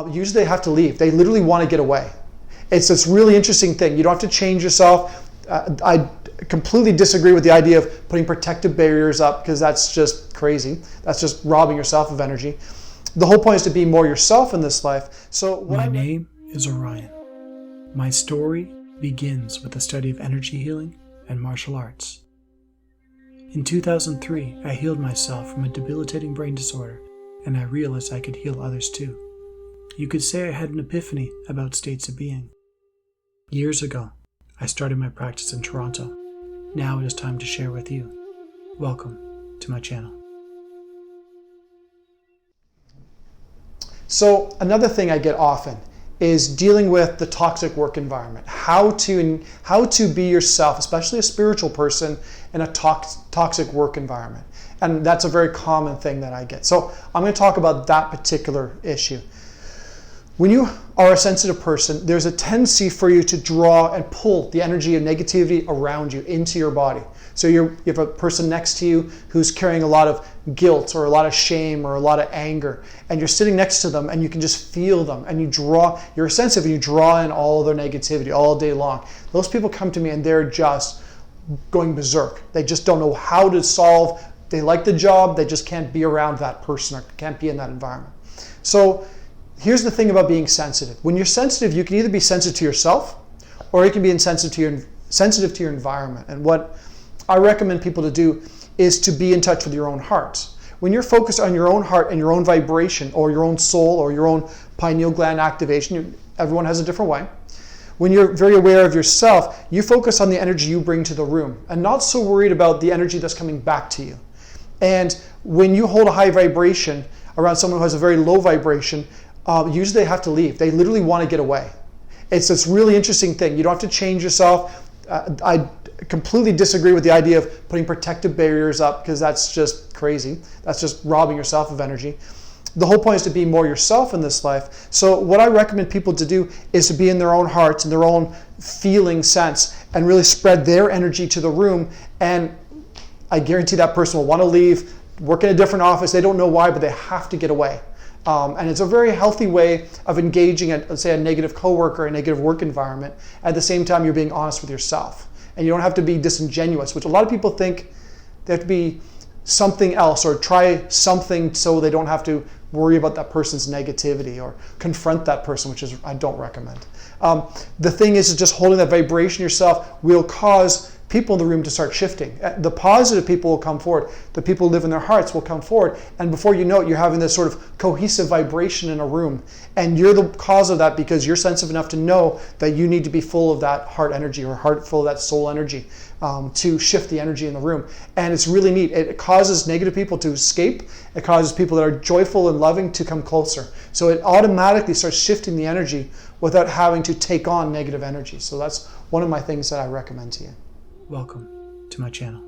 Usually they have to leave. They literally want to get away. It's this really interesting thing. You don't have to change yourself. I completely disagree with the idea of putting protective barriers up, because that's just crazy. That's just robbing yourself of energy. The whole point is to be more yourself in this life. So my name is Orion. My story begins with the study of energy healing and martial arts. In 2003, I healed myself from a debilitating brain disorder, and I realized I could heal others too. You could say I had an epiphany about states of being. Years ago, I started my practice in Toronto. Now it is time to share with you. Welcome to my channel. So another thing I get often is dealing with the toxic work environment. How to be yourself, especially a spiritual person, in a toxic work environment. And that's a very common thing that I get. So I'm going to talk about that particular issue. When you are a sensitive person, there's a tendency for you to draw and pull the energy of negativity around you into your body. So you have a person next to you who's carrying a lot of guilt or a lot of shame or a lot of anger, and you're sitting next to them and you can just feel them, and you're sensitive and you draw in all of their negativity all day long. Those people come to me and they're just going berserk. They just don't know how to solve. They like the job, they just can't be around that person or can't be in that environment. So here's the thing about being sensitive. When you're sensitive, you can either be sensitive to yourself or you can be sensitive to your environment. And what I recommend people to do is to be in touch with your own heart. When you're focused on your own heart and your own vibration or your own soul or your own pineal gland activation, everyone has a different way. When you're very aware of yourself, you focus on the energy you bring to the room and not so worried about the energy that's coming back to you. And when you hold a high vibration around someone who has a very low vibration, usually they have to leave. They literally want to get away. It's this really interesting thing. You don't have to change yourself. I completely disagree with the idea of putting protective barriers up, because that's just crazy. That's just robbing yourself of energy. The whole point is to be more yourself in this life. So what I recommend people to do is to be in their own hearts and their own feeling sense and really spread their energy to the room. And I guarantee that person will want to leave, work in a different office. They don't know why, but they have to get away. And it's a very healthy way of engaging, let's say, a negative coworker, a negative work environment. At the same time, you're being honest with yourself. And you don't have to be disingenuous, which a lot of people think they have to be something else or try something so they don't have to worry about that person's negativity or confront that person, which is I don't recommend. The thing is just holding that vibration yourself will cause people in the room to start shifting. The positive people will come forward. The people who live in their hearts will come forward. And before you know it, you're having this sort of cohesive vibration in a room. And you're the cause of that because you're sensitive enough to know that you need to be full of that heart energy or full of that soul energy to shift the energy in the room. And it's really neat. It causes negative people to escape. It causes people that are joyful and loving to come closer. So it automatically starts shifting the energy without having to take on negative energy. So that's one of my things that I recommend to you. Welcome to my channel.